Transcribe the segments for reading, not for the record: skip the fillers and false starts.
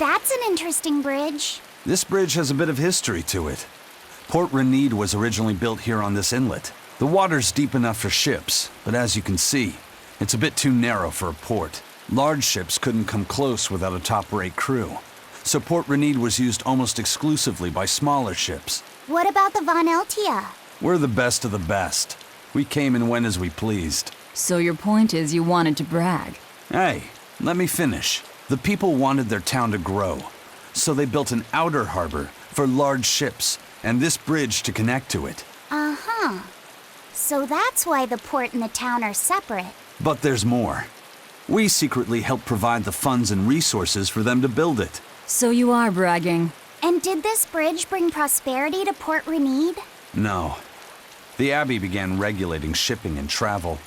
That's an interesting bridge. This bridge has a bit of history to it. Port Renede was originally built here on this inlet. The water's deep enough for ships, but as you can see, it's a bit too narrow for a port. Large ships couldn't come close without a top-rate crew. So Port Renede was used almost exclusively by smaller ships. What about the Von Eltia? We're the best of the best. We came and went as we pleased. So your point is you wanted to brag? Hey, let me finish. The people wanted their town to grow, so they built an outer harbor for large ships, and this bridge to connect to it. Uh-huh. So that's why the port and the town are separate. But there's more. We secretly helped provide the funds and resources for them to build it. So you are bragging. And did this bridge bring prosperity to Port Renede? No. The Abbey began regulating shipping and travel,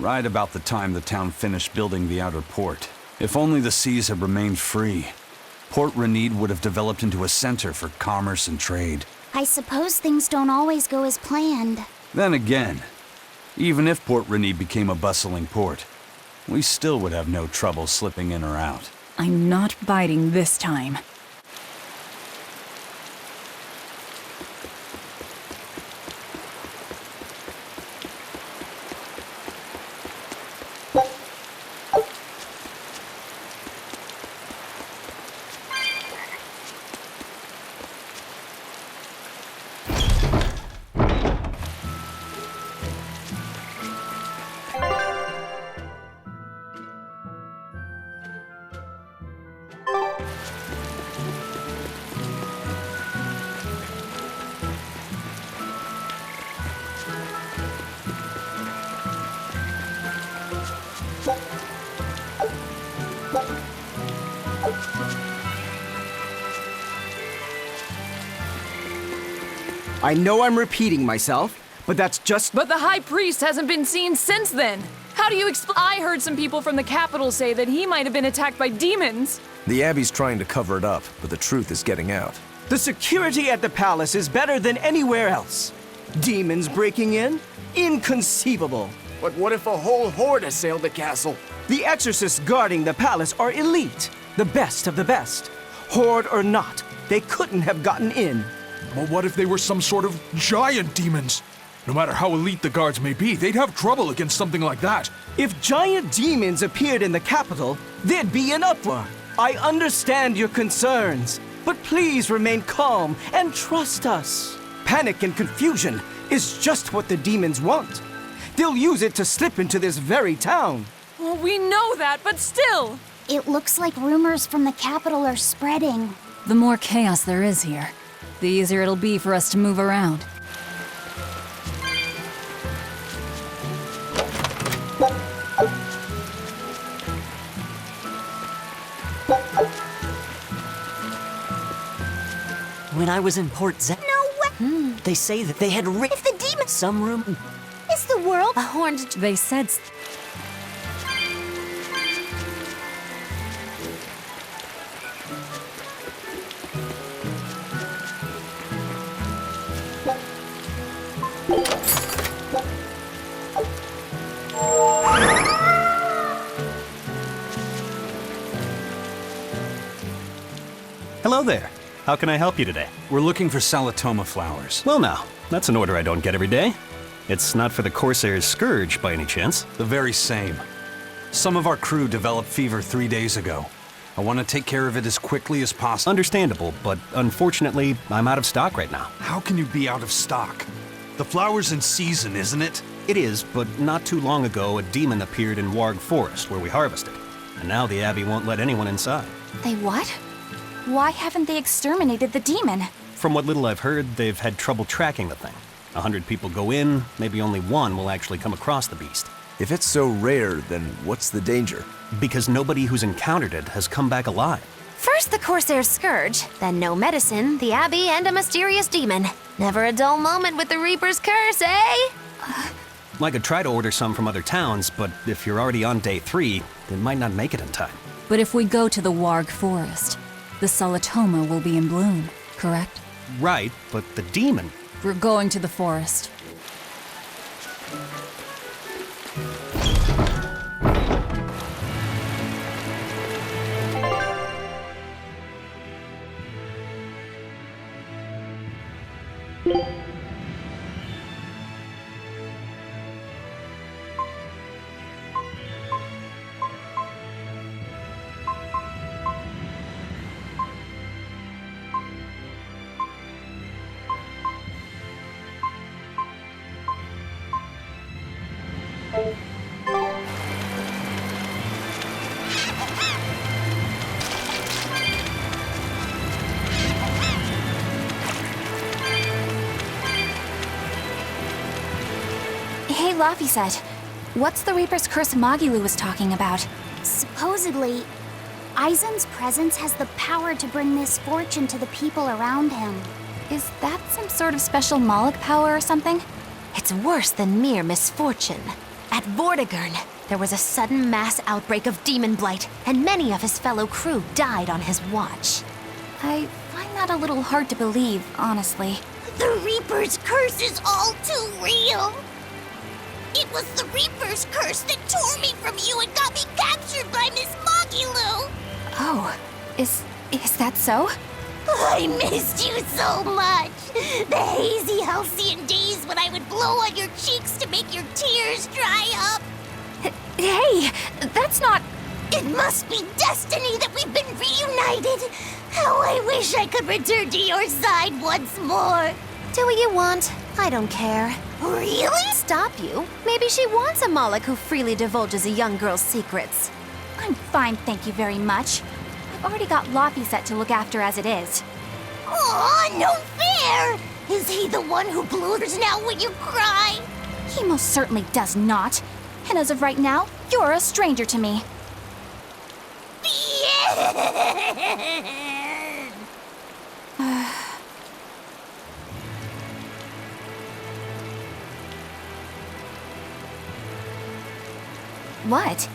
right about the time the town finished building the outer port. If only the seas had remained free, Port Renede would have developed into a center for commerce and trade. I suppose things don't always go as planned. Then again, even if Port Renede became a bustling port, we still would have no trouble slipping in or out. I'm not biting this time. I know I'm repeating myself, but that's just... But the High Priest hasn't been seen since then. How do you explain? I heard some people from the capital say that he might have been attacked by demons. The Abbey's trying to cover it up, but the truth is getting out. The security at the palace is better than anywhere else. Demons breaking in? Inconceivable. But what if a whole horde assailed the castle? The exorcists guarding the palace are elite, the best of the best. Horde or not, they couldn't have gotten in. But what if they were some sort of giant demons? No matter how elite the guards may be, they'd have trouble against something like that. If giant demons appeared in the capital, there'd be an uproar. I understand your concerns, but please remain calm and trust us. Panic and confusion is just what the demons want. They'll use it to slip into this very town. Well, we know that, but still. It looks like rumors from the capital are spreading. The more chaos there is here, the easier it'll be for us to move around. When I was in Port Z, No way! they say that they had If the demon some room. is the world A horned. They said Hello there. How can I help you today? We're looking for Salatoma flowers. Well now, that's an order I don't get every day. It's not for the Corsair's Scourge by any chance. The very same. Some of our crew developed fever 3 days ago. I want to take care of it as quickly as possible. Understandable, but unfortunately, I'm out of stock right now. How can you be out of stock? The flower's in season, isn't it? It is, but not too long ago, a demon appeared in Warg Forest where we harvested. And now the Abbey won't let anyone inside. They what? Why haven't they exterminated the demon? From what little I've heard, they've had trouble tracking the thing. 100 people go in, maybe only one will actually come across the beast. If it's so rare, then what's the danger? Because nobody who's encountered it has come back alive. First the Corsair's Scourge, then no medicine, the Abbey, and a mysterious demon. Never a dull moment with the Reaper's Curse, eh? I could try to order some from other towns, but if you're already on day 3, they might not make it in time. But if we go to the Warg Forest, the Salatoma will be in bloom, correct? Right, but the demon... We're going to the forest. Hey, Laphicet. What's the Reaper's Curse Magilu was talking about? Supposedly, Aizen's presence has the power to bring misfortune to the people around him. Is that some sort of special Moloch power or something? It's worse than mere misfortune. At Vortigern, there was a sudden mass outbreak of demon blight, and many of his fellow crew died on his watch. I find that a little hard to believe, honestly. The Reaper's curse is all too real. It was the Reaper's curse that tore me from you and got me captured by Miss Magilu. Oh, is that so? I missed you so much. The hazy halcyon days when I would blow on your cheeks to make your tears dry up. Hey, that's not... It must be destiny that we've been reunited. How I wish I could return to your side once more. Do what you want. I don't care. Really? Stop you. Maybe she wants a Moloch who freely divulges a young girl's secrets. I'm fine, thank you very much. I've already got Laphicet to look after as it is. Aw, no fair! Is he the one who blows now when you cry? He most certainly does not. And as of right now, you're a stranger to me. What?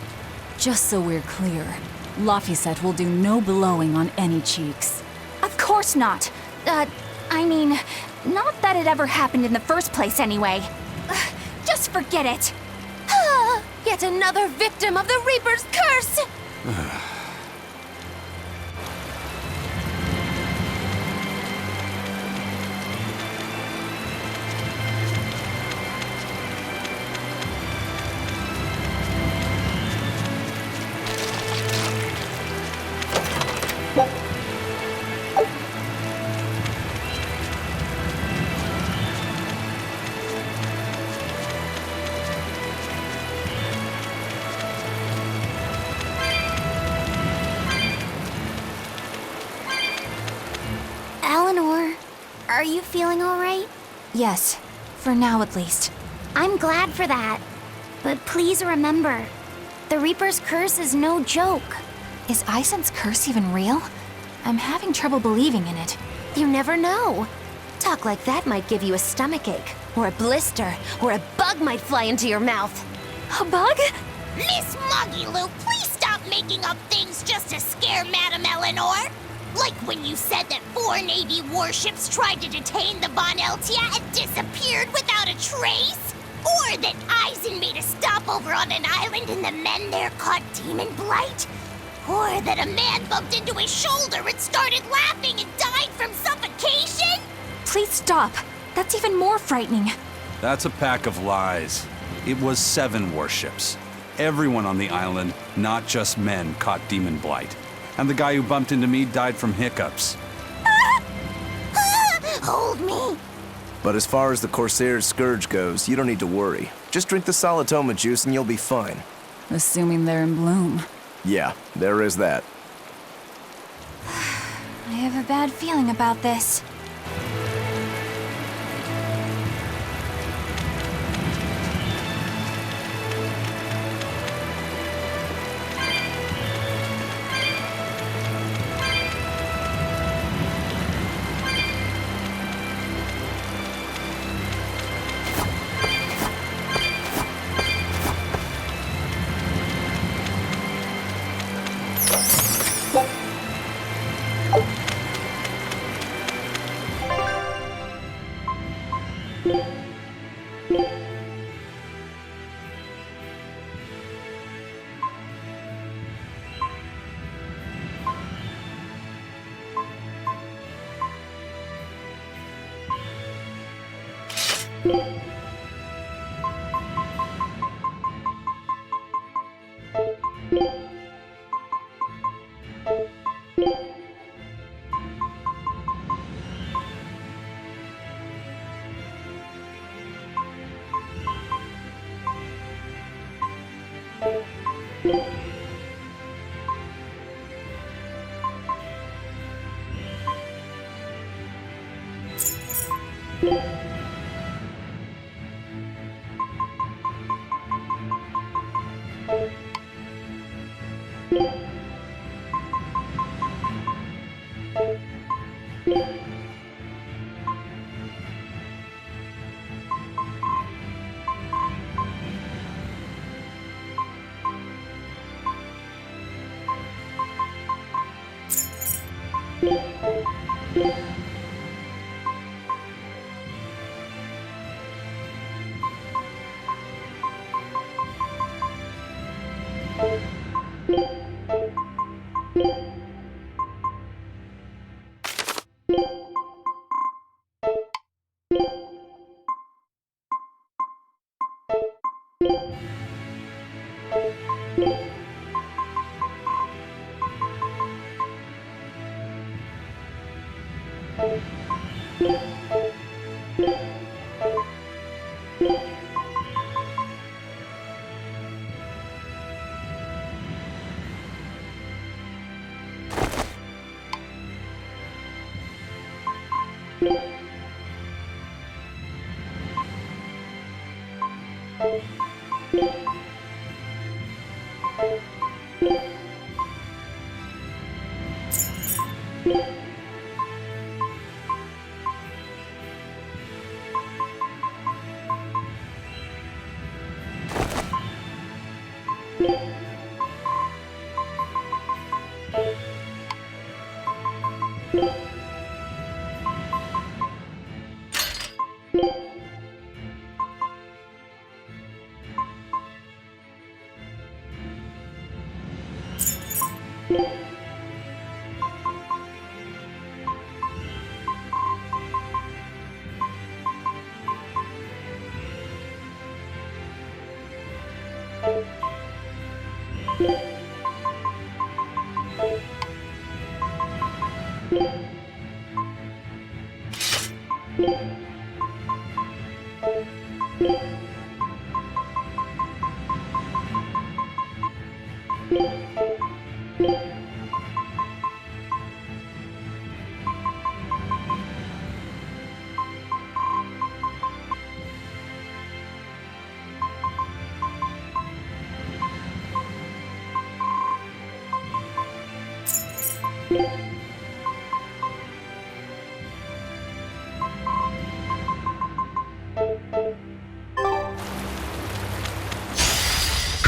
Just so we're clear, Laphicet will do no blowing on any cheeks. Of course not. I mean, not that it ever happened in the first place anyway. Just forget it. Yet another victim of the Reaper's curse! Eleanor, are you feeling all right? Yes, for now at least. I'm glad for that. But please remember, the Reaper's curse is no joke. Is Aizen's curse even real? I'm having trouble believing in it. You never know. Talk like that might give you a stomachache, or a blister, or a bug might fly into your mouth. A bug? Miss Magilu, please stop making up things just to scare Madame Eleanor. Like when you said that 4 Navy warships tried to detain the Von Eltia and disappeared without a trace? Or that Aizen made a stopover on an island and the men there caught demon blight? Or that a man bumped into his shoulder and started laughing and died from suffocation? Please stop. That's even more frightening. That's a pack of lies. It was 7 warships. Everyone on the island, not just men, caught demon blight. And the guy who bumped into me died from hiccups. Hold me. But as far as the Corsair's Scourge goes, you don't need to worry. Just drink the Salatoma juice and you'll be fine. Assuming they're in bloom. Yeah, there is that. I have a bad feeling about this. I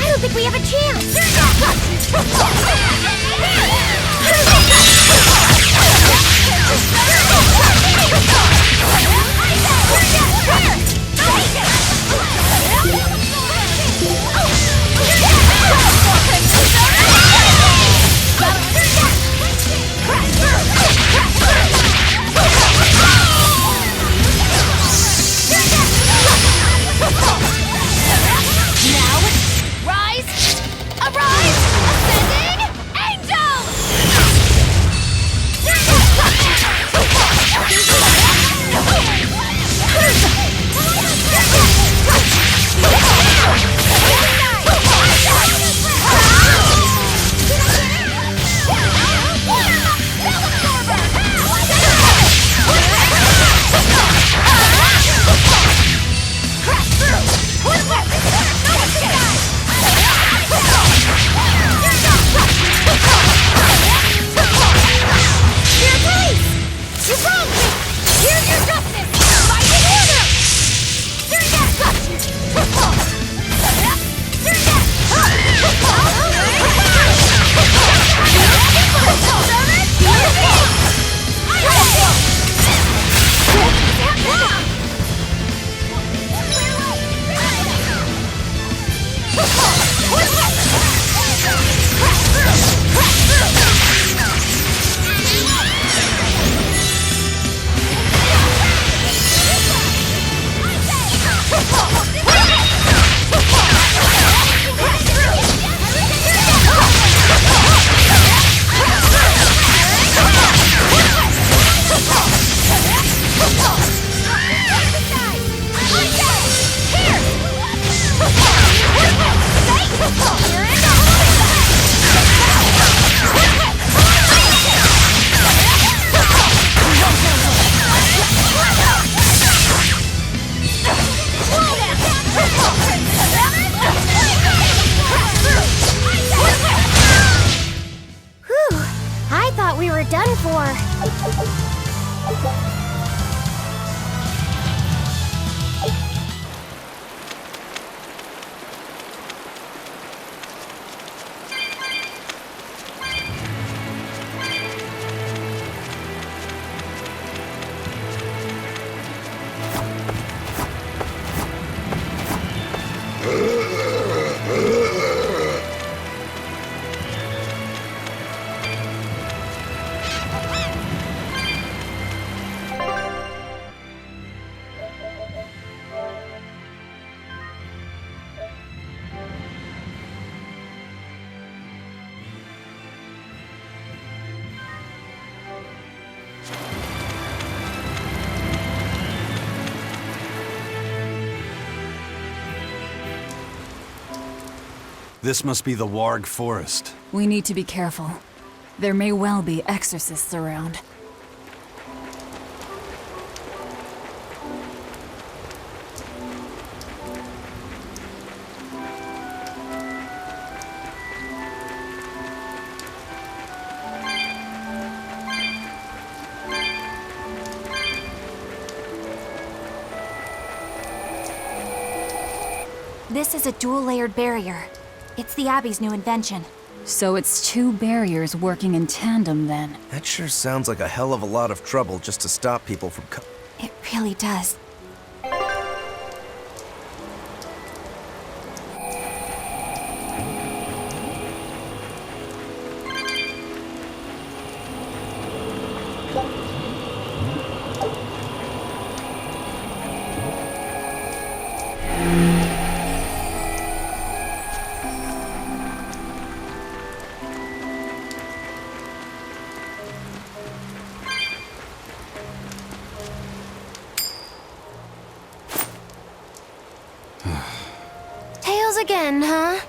don't think we have a chance! Now, rise, arise, ascending, This must be the Warg Forest. We need to be careful. There may well be exorcists around. This is a dual-layered barrier. It's the Abbey's new invention. So it's two barriers working in tandem then. That sure sounds like a hell of a lot of trouble just to stop people from It really does. Tails again, huh?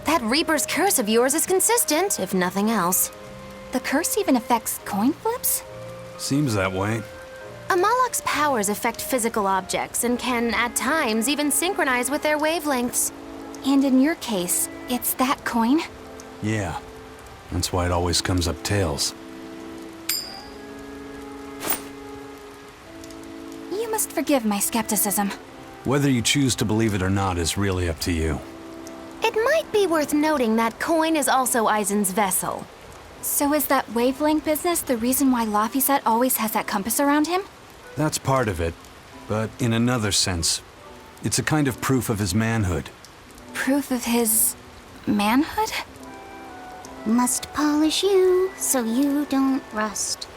That Reaper's curse of yours is consistent, if nothing else. The curse even affects coin flips? Seems that way. Amalok's powers affect physical objects and can, at times, even synchronize with their wavelengths. And in your case, it's that coin? Yeah. That's why it always comes up tails. You must forgive my skepticism. Whether you choose to believe it or not is really up to you. It might be worth noting that coin is also Eisen's vessel. So is that wavelength business the reason why Laphicet always has that compass around him? That's part of it, but in another sense, it's a kind of proof of his manhood. Proof of his manhood? Must polish you so you don't rust.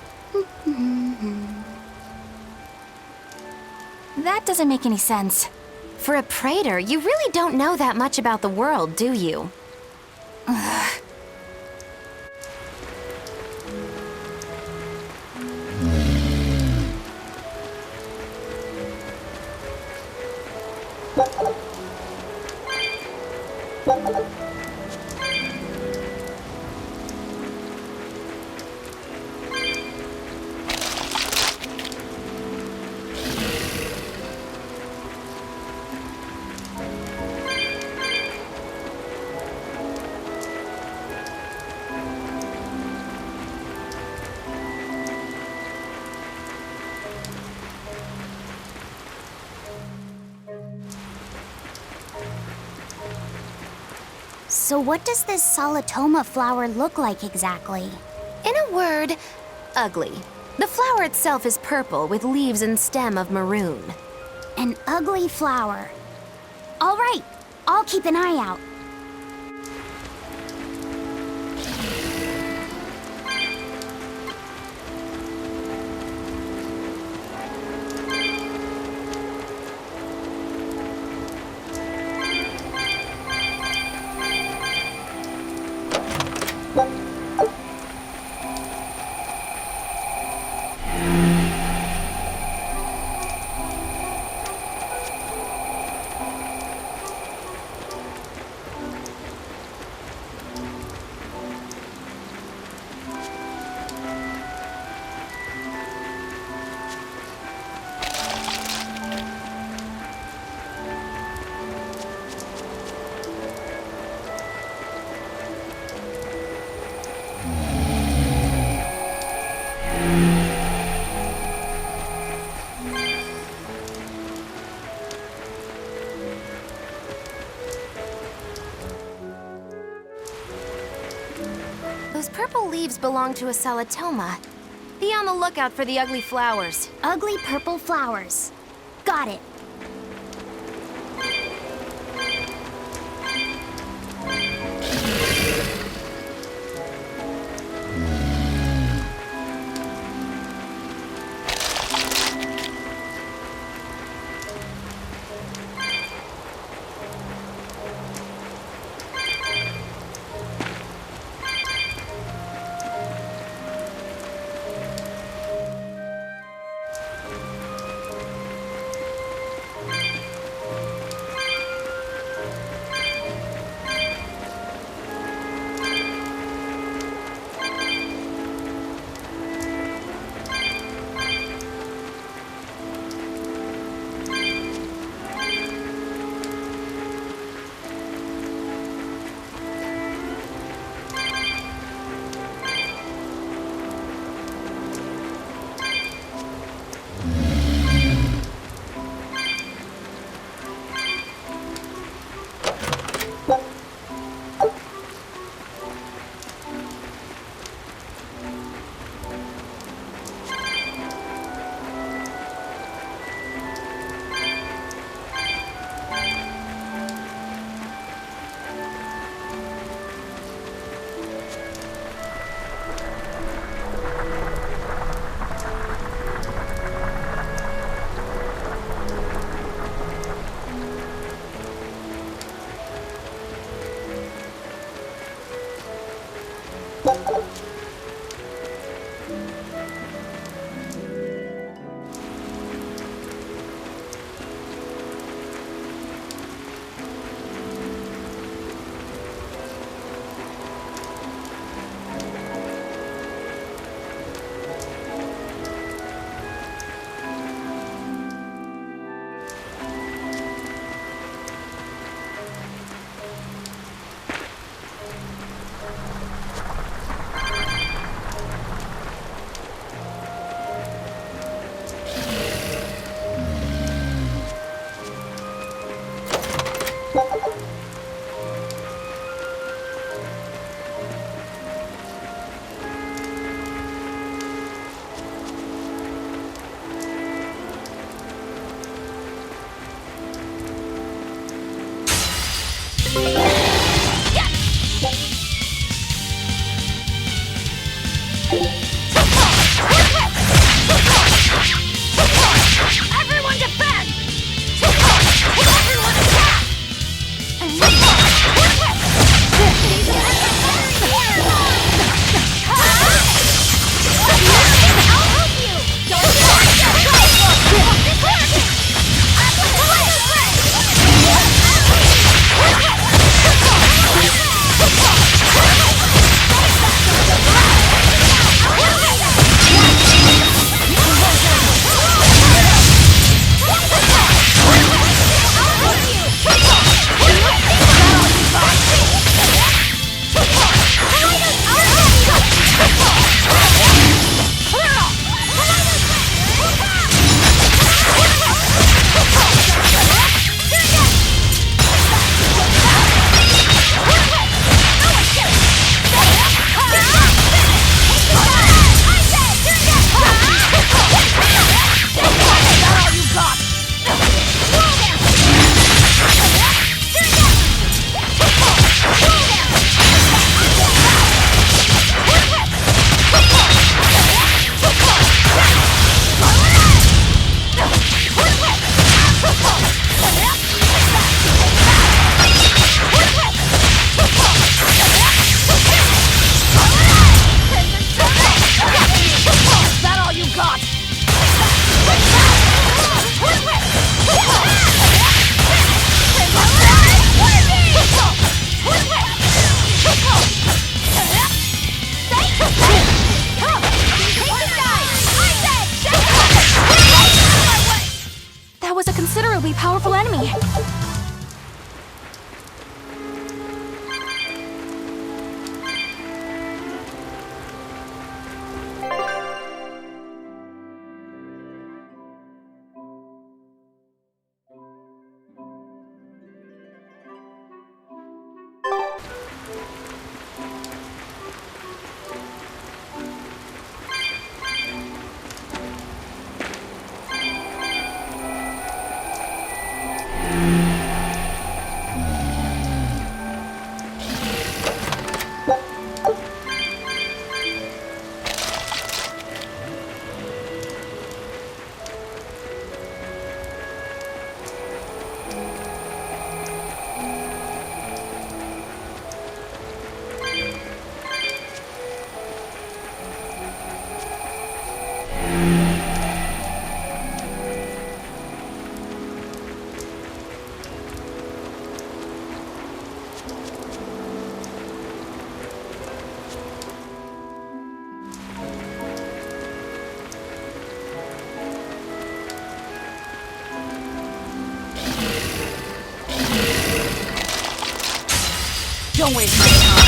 That doesn't make any sense. For a praetor, you really don't know that much about the world, do you? So what does this Solitoma flower look like exactly? In a word, ugly. The flower itself is purple with leaves and stem of maroon. An ugly flower. All right, I'll keep an eye out. Those purple leaves belong to a Solitoma. Be on the lookout for the ugly flowers. Ugly purple flowers. Got it. considerably powerful enemy. Don't waste my time.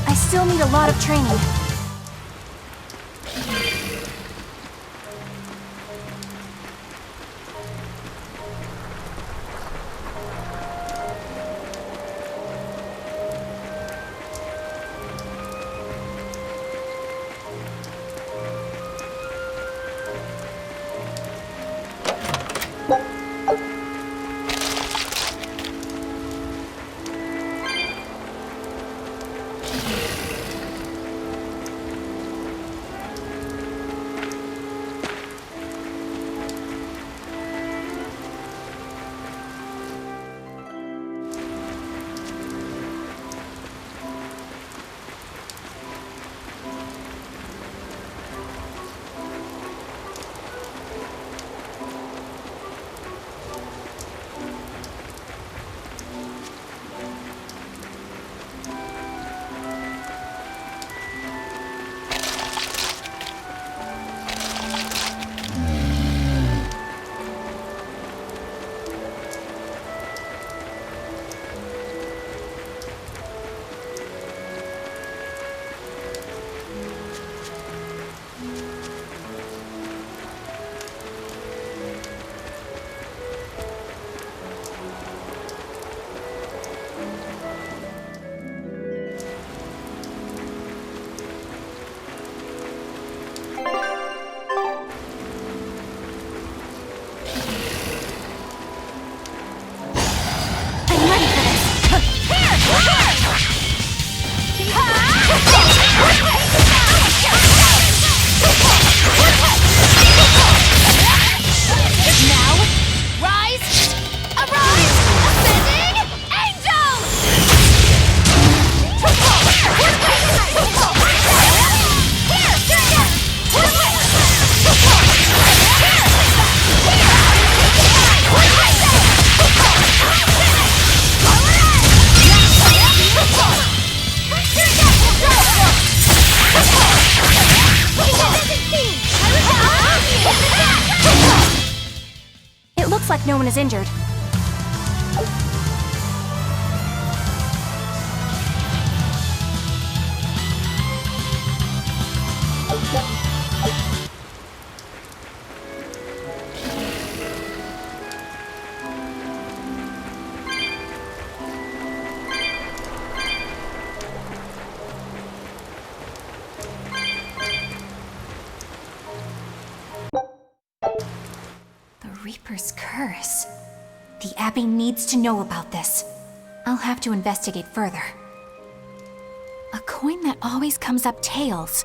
I still need a lot of training. Looks like no one is injured. curse. The Abbey needs to know about this. I'll have to investigate further. A coin that always comes up tails.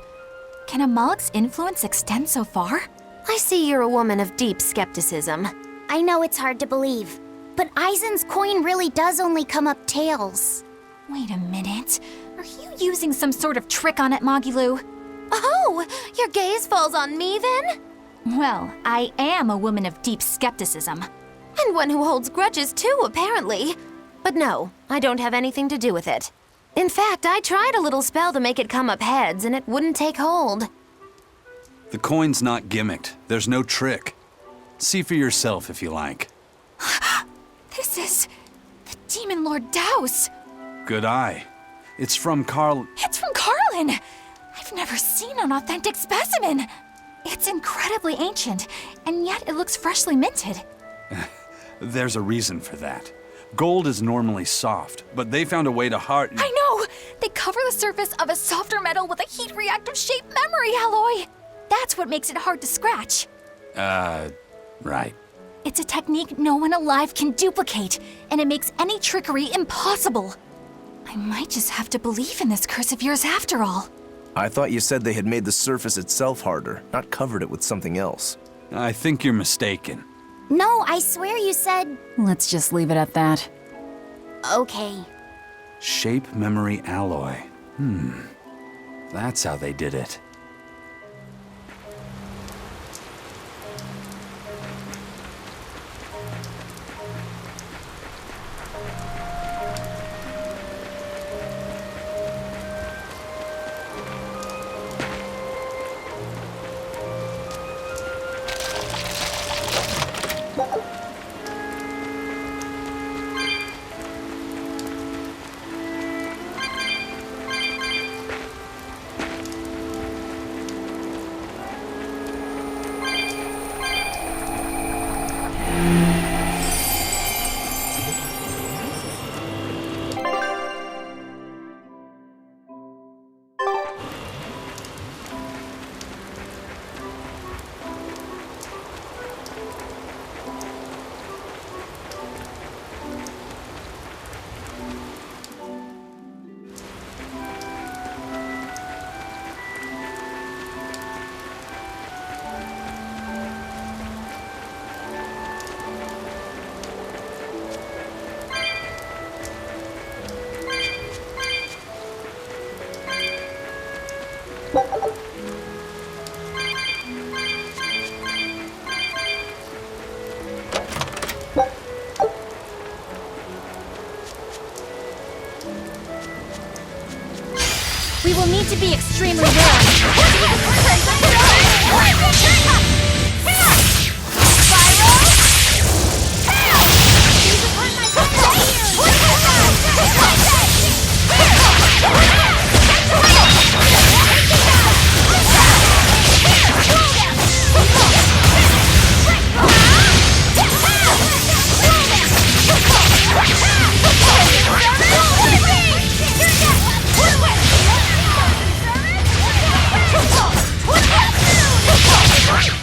Can a Moloch's influence extend so far? I see you're a woman of deep skepticism. I know it's hard to believe, but Eisen's coin really does only come up tails. Wait a minute. Are you using some sort of trick on it, Magilu? Oh, your gaze falls on me then? Well, I am a woman of deep skepticism. And one who holds grudges too, apparently. But no, I don't have anything to do with it. In fact, I tried a little spell to make it come up heads, and it wouldn't take hold. The coin's not gimmicked. There's no trick. See for yourself if you like. This is the Demon Lord Daos. Good eye. It's from Carl. It's from Carlin! I've never seen an authentic specimen. It's incredibly ancient, and yet it looks freshly minted. There's a reason for that. Gold is normally soft, but they found a way to harden. I know! They cover the surface of a softer metal with a heat-reactive shape memory alloy. That's what makes it hard to scratch. Right. It's a technique no one alive can duplicate, and it makes any trickery impossible. I might just have to believe in this curse of yours after all. I thought you said they had made the surface itself harder, not covered it with something else. I think you're mistaken. No, I swear you said... Let's just leave it at that. Okay. Shape memory alloy. That's how they did it. We will need to be extremely wary. What?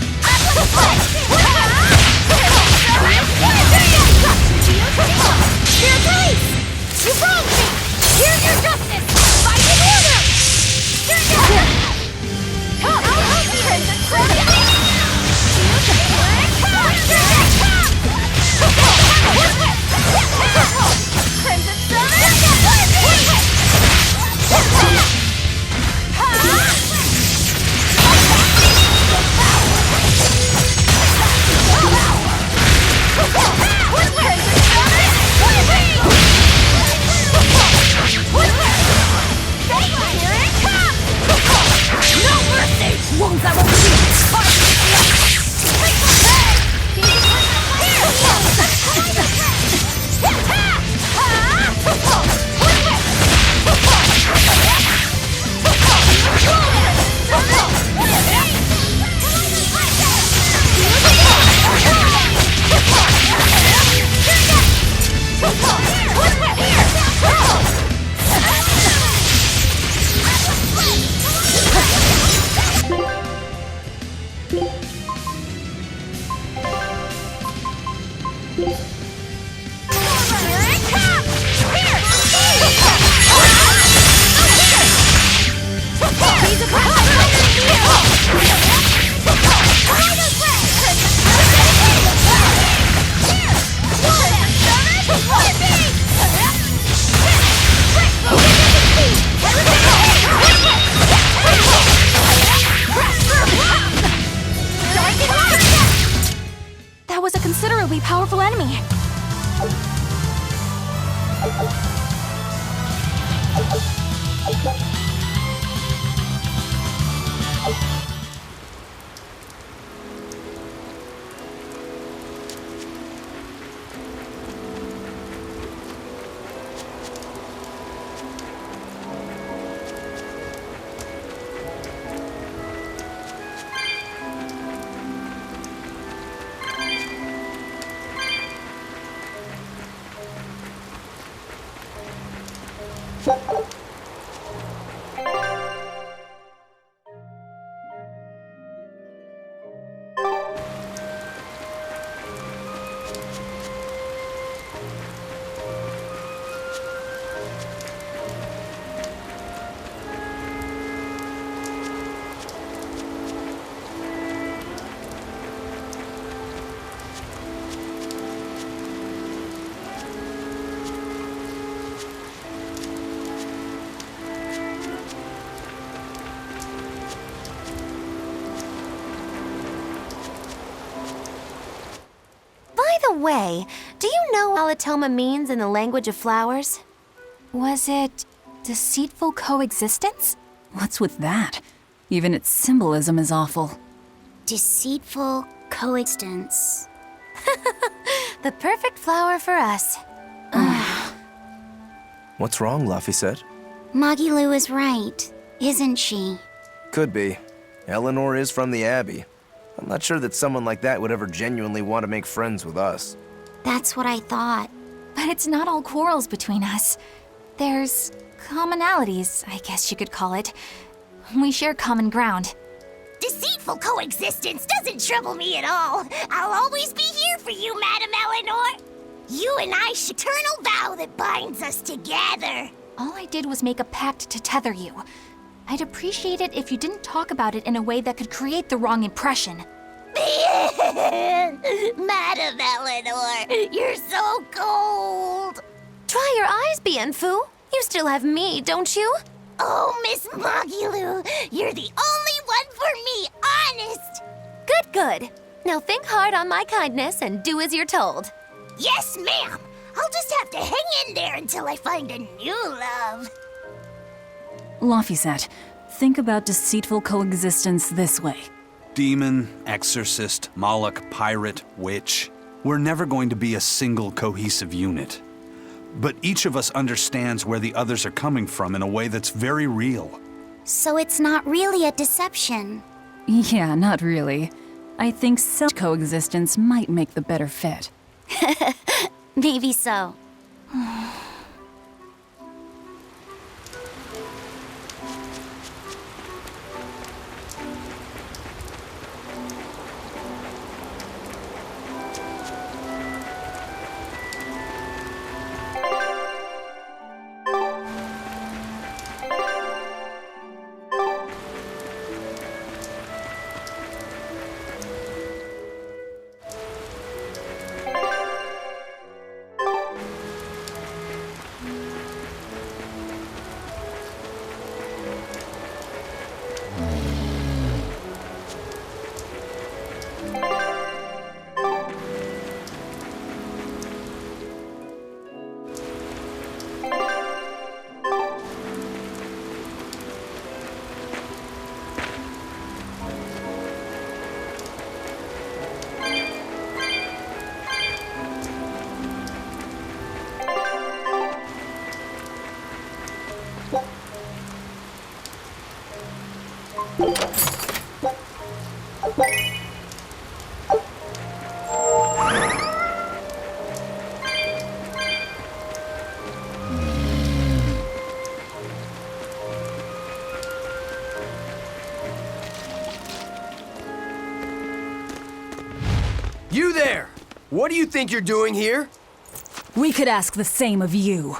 By the way, do you know what Alatoma means in the language of flowers? Was it deceitful coexistence? What's with that? Even its symbolism is awful. Deceitful coexistence. The perfect flower for us. What's wrong, Laphicet? Magilu is right, isn't she? Could be. Eleanor is from the Abbey. I'm not sure that someone like that would ever genuinely want to make friends with us. That's what I thought. But it's not all quarrels between us. There's commonalities, I guess you could call it. We share common ground. Deceitful coexistence doesn't trouble me at all. I'll always be here for you, Madam Eleanor. You and I share an eternal vow that binds us together. All I did was make a pact to tether you. I'd appreciate it if you didn't talk about it in a way that could create the wrong impression. Madam Eleanor, you're so cold. Try your eyes, Bienfu. You still have me, don't you? Oh, Miss Magilu, you're the only one for me, honest. Good, good. Now think hard on my kindness and do as you're told. Yes, ma'am. I'll just have to hang in there until I find a new love. Laphicet, think about deceitful coexistence this way. Demon, exorcist, Moloch, pirate, witch. We're never going to be a single cohesive unit. But each of us understands where the others are coming from in a way that's very real. So it's not really a deception. Yeah, not really. I think self-coexistence might make the better fit. Maybe so. You there! What do you think you're doing here? We could ask the same of you.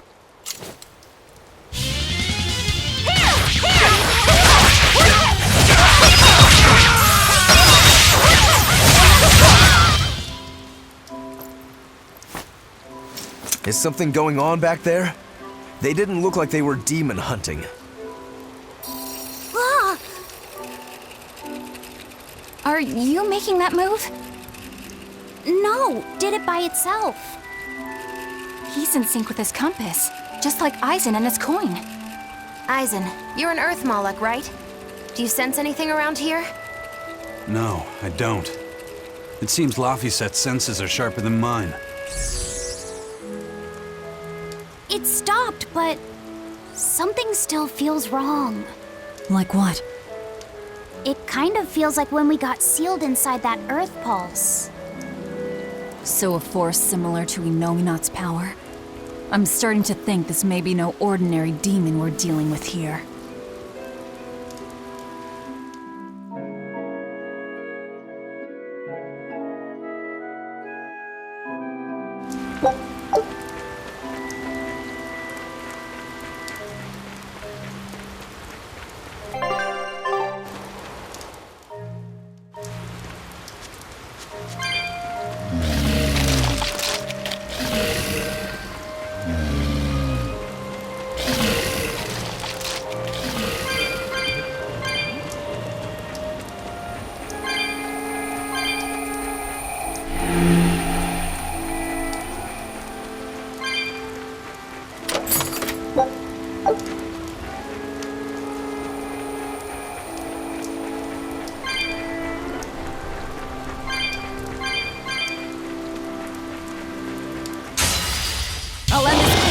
Is something going on back there? They didn't look like they were demon hunting. Are you making that move? No, did it by itself. He's in sync with his compass, just like Eisen and his coin. Eisen, you're an Earth Moloch, right? Do you sense anything around here? No, I don't. It seems Laphicet's senses are sharper than mine. It stopped, but something still feels wrong. Like what? It kind of feels like when we got sealed inside that Earth pulse. So a force similar to Inominat's power? I'm starting to think this may be no ordinary demon we're dealing with here. I'll end this.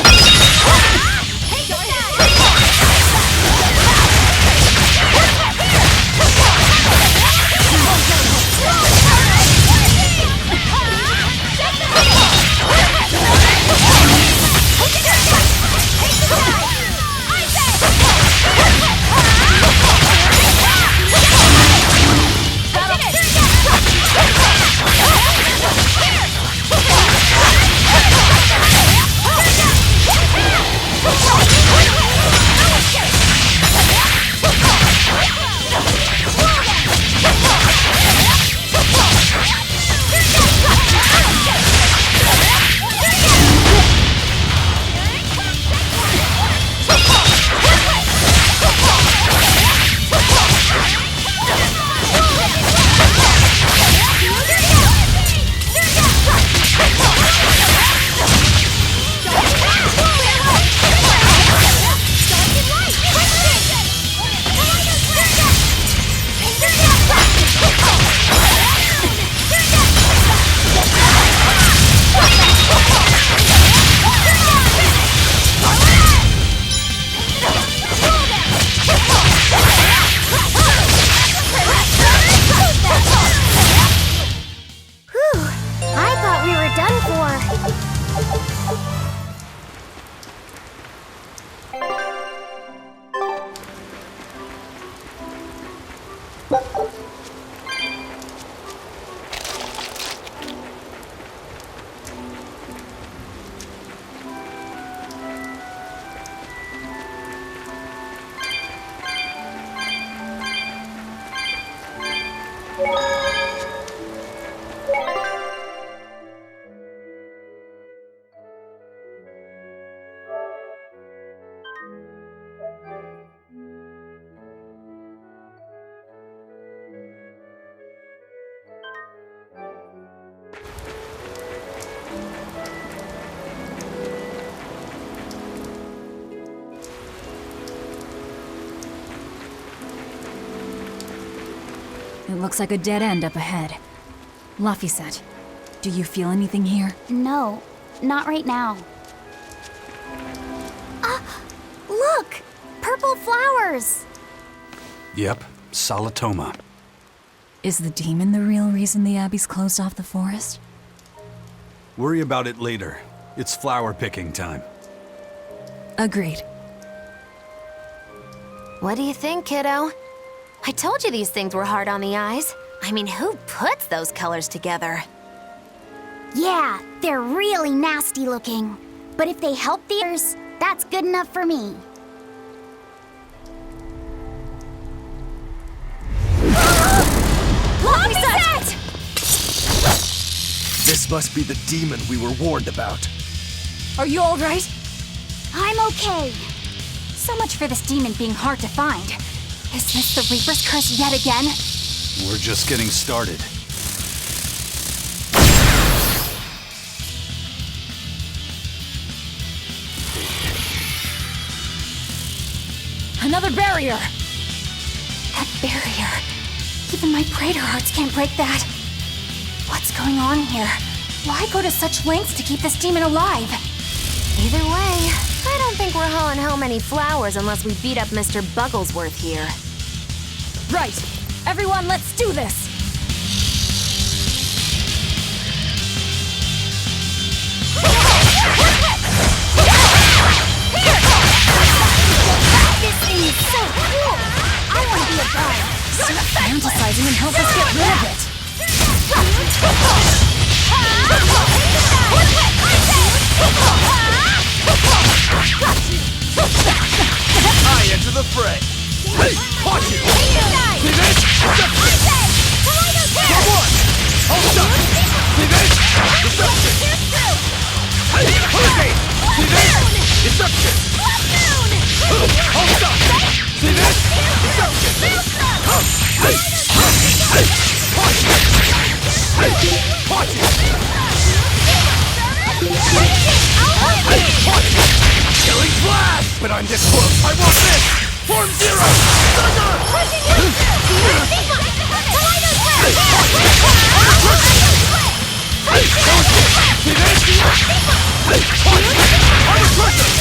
It looks like a dead end up ahead. Laphicet, do you feel anything here? No, not right now. Look! Purple flowers! Yep, Salatoma. Is the demon the real reason the Abbey's closed off the forest? Worry about it later. It's flower picking time. Agreed. What do you think, kiddo? I told you these things were hard on the eyes. I mean, who puts those colors together? Yeah, they're really nasty looking. But if they help the others, that's good enough for me. Laphicet! This must be the demon we were warned about. Are you all right? I'm okay. So much for this demon being hard to find. Is this the Reaper's curse yet again? We're just getting started. Another barrier! That barrier. Even my praetor hearts can't break that. What's going on here? Why go to such lengths to keep this demon alive? Either way, I don't think we're hauling home any flowers unless we beat up Mr. Bugglesworth here. Right! Everyone, let's do this! fray! Hey, watch it! Hey, you guys! See this? Deception! Come on! Hold up! See this? Deception! Hey, hurricane! See this? Deception! Hold up! See this? Deception! Hey! Hey! Watch it! Hey! Watch it! Hey! Watch it! Killing blast! But I'm this close! I won't miss! Form zero! Thunder! Hey! See this? Hey! Watch it! I'm a crusher!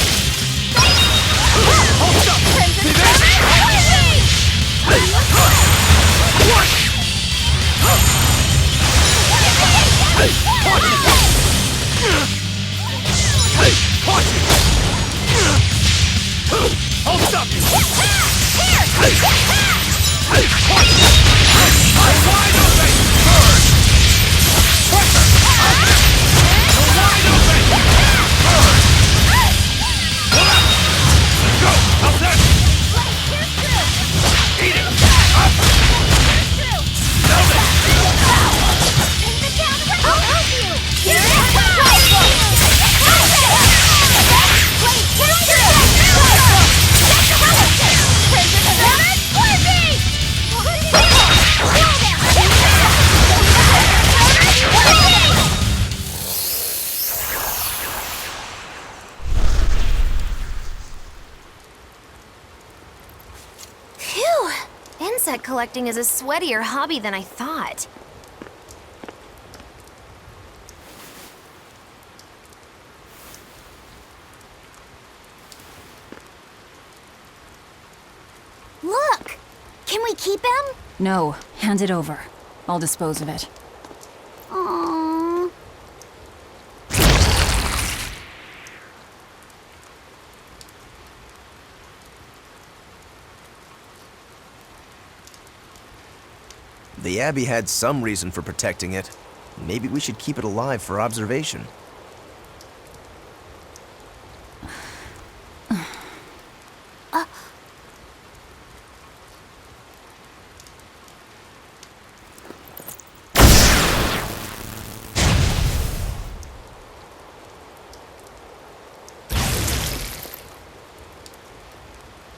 Hold up! See this? Hey! What? Hey! Watch it! Hey! Watch it! I'll stop you! Hey! Hey! Watch it! I'm wide open! Burn! Pressure! You're wide open! Burn! Let's go! How's that? Eat it! Up! Nailed it! I'll help you! Here it is! Phew! Insect collecting is a sweatier hobby than I thought. Look! Can we keep him? No, hand it over. I'll dispose of it. Aww. The Abbey had some reason for protecting it. Maybe we should keep it alive for observation.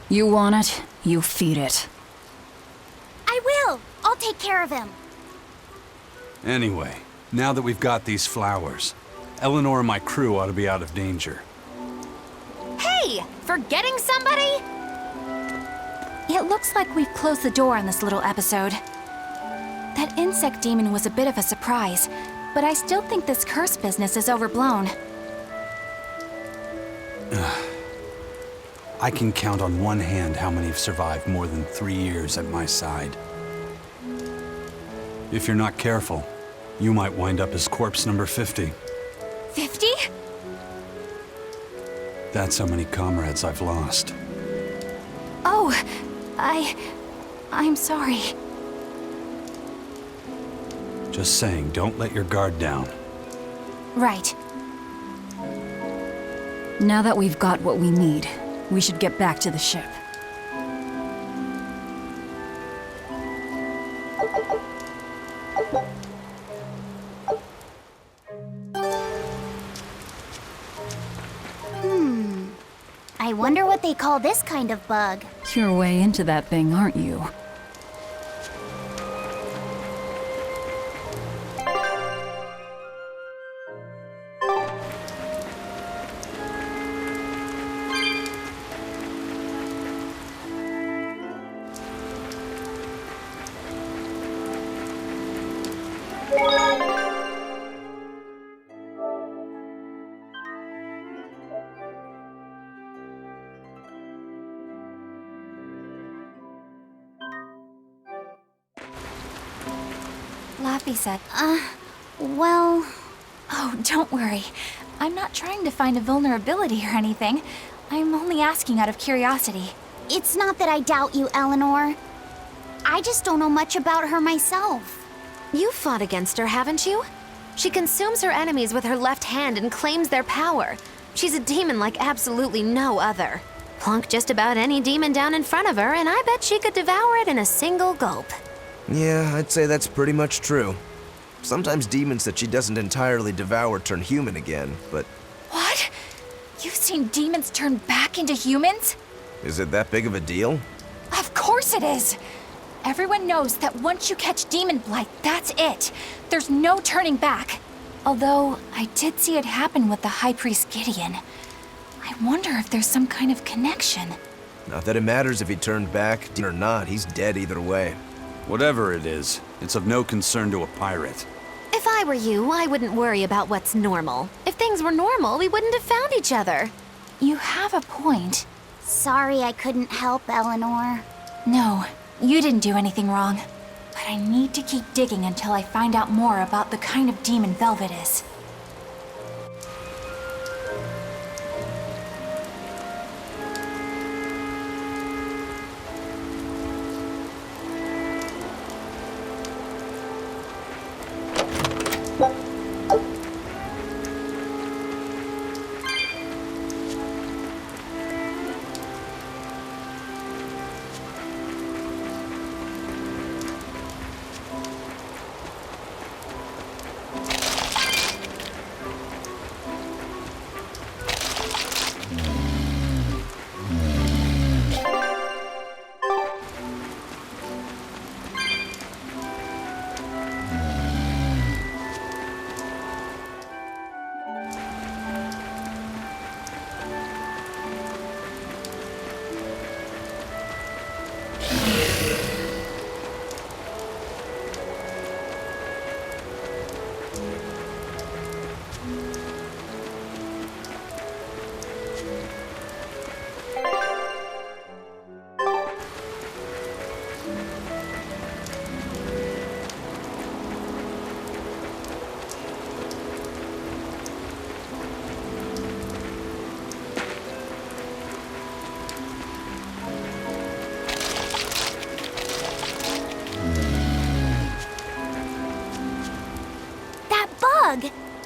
You want it, you feed it. I will! I'll take care of him. Anyway, now that we've got these flowers, Eleanor and my crew ought to be out of danger. Hey! Forgetting somebody? It looks like we've closed the door on this little episode. That insect demon was a bit of a surprise, but I still think this curse business is overblown. I can count on one hand how many have survived more than 3 years at my side. If you're not careful, you might wind up as corpse number 50. 50? That's how many comrades I've lost. Oh, I'm sorry. Just saying, don't let your guard down. Right. Now that we've got what we need, we should get back to the ship. I wonder what they call this kind of bug. You're way into that thing, aren't you? Laffy said, Well... "Oh, don't worry. I'm not trying to find a vulnerability or anything. I'm only asking out of curiosity." It's not that I doubt you, Eleanor. I just don't know much about her myself. You fought against her, haven't you? She consumes her enemies with her left hand and claims their power. She's a demon like absolutely no other. Plunk just about any demon down in front of her, and I bet she could devour it in a single gulp. Yeah, I'd say that's pretty much true. Sometimes demons that she doesn't entirely devour turn human again, but What? You've seen demons turn back into humans? is it that big of a deal? Of course it is! Everyone knows that once you catch demon blight, that's it. There's no turning back. Although, I did see it happen with the High Priest Gideon. I wonder if there's some kind of connection. Not that it matters if he turned back or not, he's dead either way. Whatever it is, it's of no concern to a pirate. If I were you, I wouldn't worry about what's normal. If things were normal, we wouldn't have found each other. You have a point. Sorry I couldn't help, Eleanor. No, you didn't do anything wrong. But I need to keep digging until I find out more about the kind of demon Velvet is.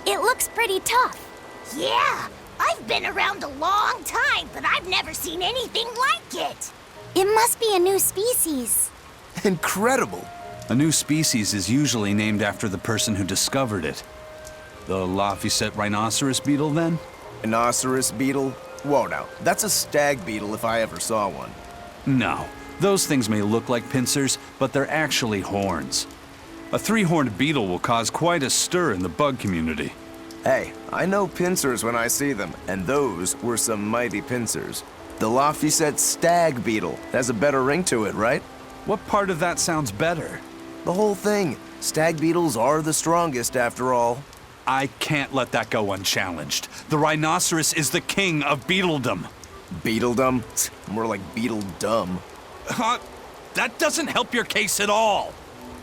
It looks pretty tough. Yeah, I've been around a long time, but I've never seen anything like it. It must be a new species. Incredible! A new species is usually named after the person who discovered it. The Laphicet rhinoceros beetle, then? Rhinoceros beetle? Whoa now, that's a stag beetle if I ever saw one. No. Those things may look like pincers, but they're actually horns. A three-horned beetle will cause quite a stir in the bug community. Hey, I know pincers when I see them, and those were some mighty pincers. The Laphicet stag beetle has a better ring to it, right? What part of that sounds better? The whole thing. Stag beetles are the strongest after all. I can't let that go unchallenged. The rhinoceros is the king of beetledom. Beetledom? More like beetle dumb. That doesn't help your case at all.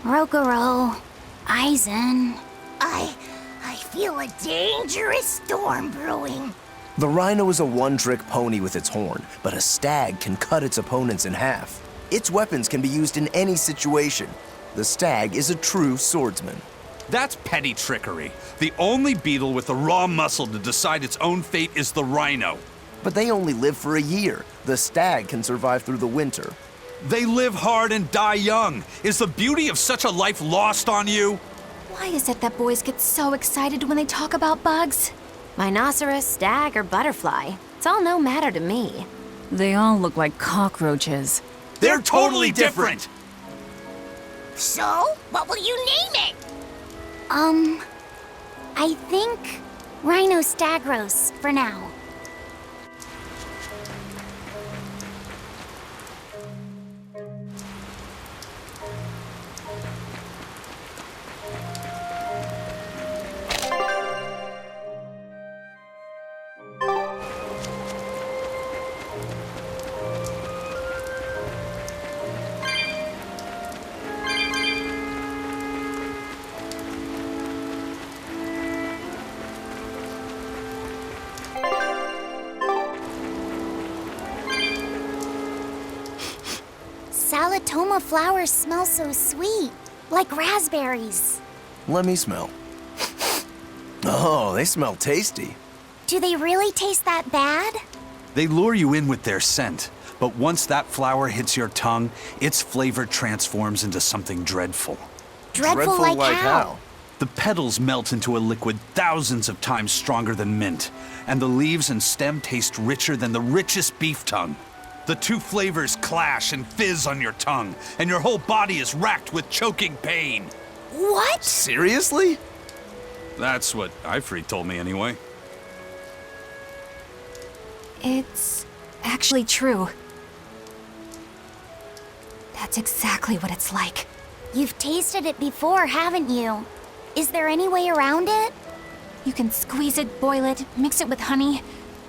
Rokuro, Aizen. I feel a dangerous storm brewing. The rhino is a one-trick pony with its horn, but a stag can cut its opponents in half. Its weapons can be used in any situation. The stag is a true swordsman. That's petty trickery. The only beetle with the raw muscle to decide its own fate is the rhino. But they only live for a year. The stag can survive through the winter. They live hard and die young. Is the beauty of such a life lost on you? Why is it that boys get so excited when they talk about bugs? Rhinoceros, stag, or butterfly. It's all no matter to me. They all look like cockroaches. They're totally different! So, what will you name it? I think Rhinostagros for now. Salatoma flowers smell so sweet, like raspberries. Let me smell. Oh, they smell tasty. Do they really taste that bad? They lure you in with their scent, but once that flower hits your tongue, its flavor transforms into something dreadful. Dreadful like how? The petals melt into a liquid thousands of times stronger than mint, and the leaves and stem taste richer than the richest beef tongue. The two flavors clash and fizz on your tongue, and your whole body is racked with choking pain. What? Seriously? That's what Ifrit told me anyway. It's actually true. That's exactly what it's like. You've tasted it before, haven't you? Is there any way around it? You can squeeze it, boil it, mix it with honey,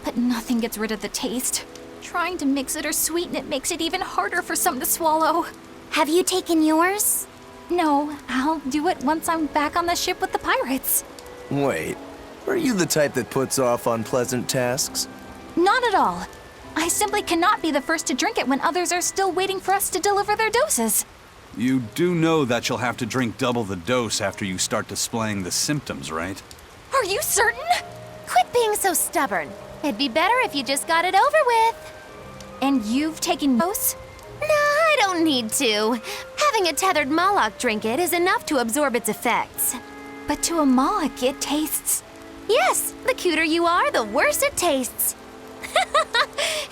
but nothing gets rid of the taste. Trying to mix it or sweeten it makes it even harder for some to swallow. Have you taken yours? No, I'll do it once I'm back on the ship with the pirates. Wait, are you the type that puts off unpleasant tasks? Not at all. I simply cannot be the first to drink it when others are still waiting for us to deliver their doses. You do know that you'll have to drink double the dose after you start displaying the symptoms, right? Are you certain? Quit being so stubborn. It'd be better if you just got it over with. And you've taken dose? Nah, I don't need to. Having a tethered Moloch drink it is enough to absorb its effects. But to a Moloch, it tastes... Yes, the cuter you are, the worse it tastes.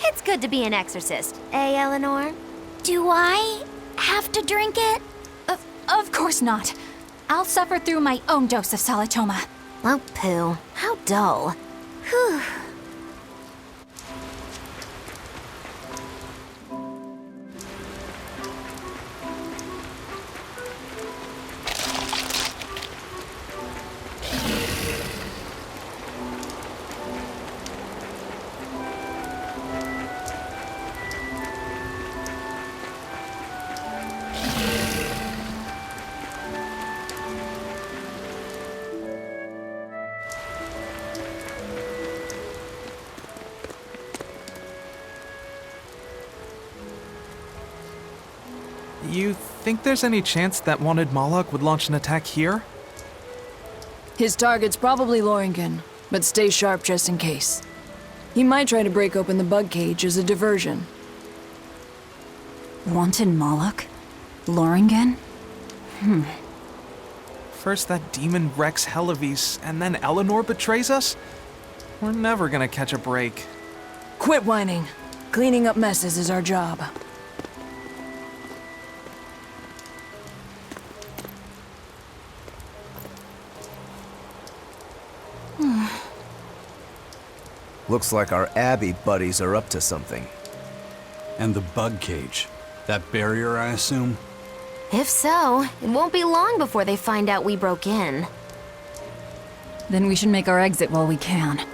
It's good to be an exorcist, eh, Eleanor? Do I have to drink it? Of course not. I'll suffer through my own dose of Salatoma. Oh, pooh. How dull. Whew. You think there's any chance that wanted Moloch would launch an attack here? His target's probably Loringen, but stay sharp just in case. He might try to break open the bug cage as a diversion. Wanted Moloch? Loringen? First that demon Rex Helivis, and then Eleanor betrays us? We're never gonna catch a break. Quit whining. Cleaning up messes is our job. Looks like our Abbey buddies are up to something. And the bug cage. That barrier, I assume? If so, it won't be long before they find out we broke in. Then we should make our exit while we can.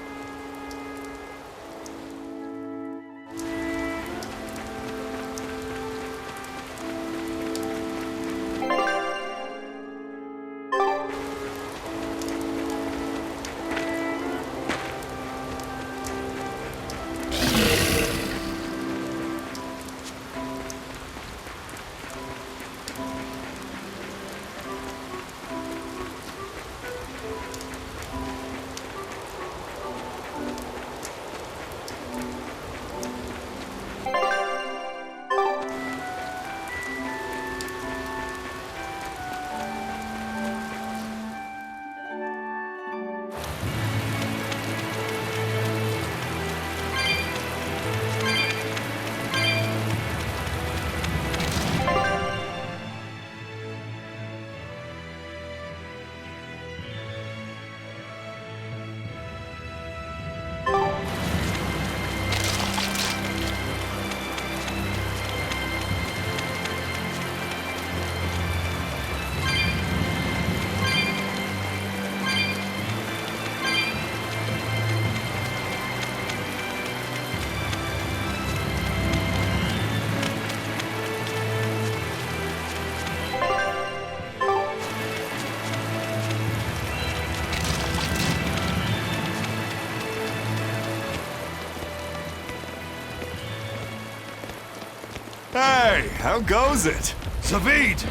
Hey, how goes it? Zavid!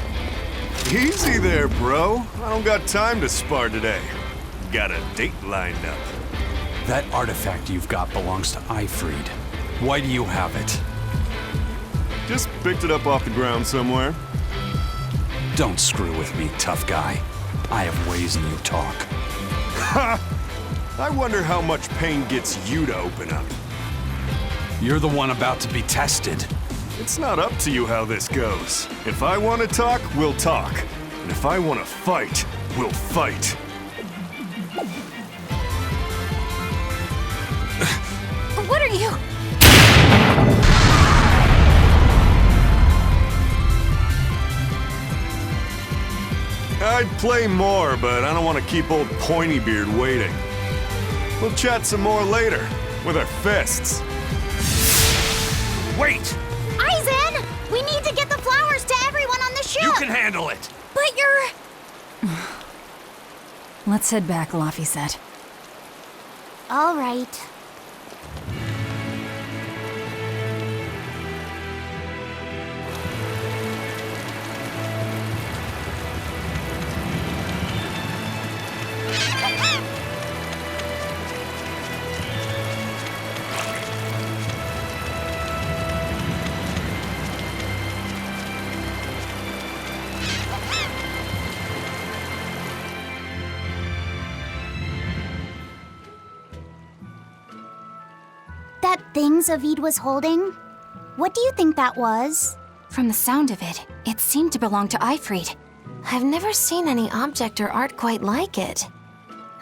Easy there, bro. I don't got time to spar today. Got a date lined up. That artifact you've got belongs to Ifrit. Why do you have it? Just picked it up off the ground somewhere. Don't screw with me, tough guy. I have ways and you talk. Ha! I wonder how much pain gets you to open up. You're the one about to be tested. It's not up to you how this goes. If I want to talk, we'll talk. And if I want to fight, we'll fight. What are you? I'd play more, but I don't want to keep old Pointybeard waiting. We'll chat some more later, with our fists. Wait! Aizen! We need to get the flowers to everyone on the ship! You can handle it! But you're... Let's head back, Laffy said. All right. That thing Zavid was holding? What do you think that was? From the sound of it, it seemed to belong to Ifrid. I've never seen any object or art quite like it.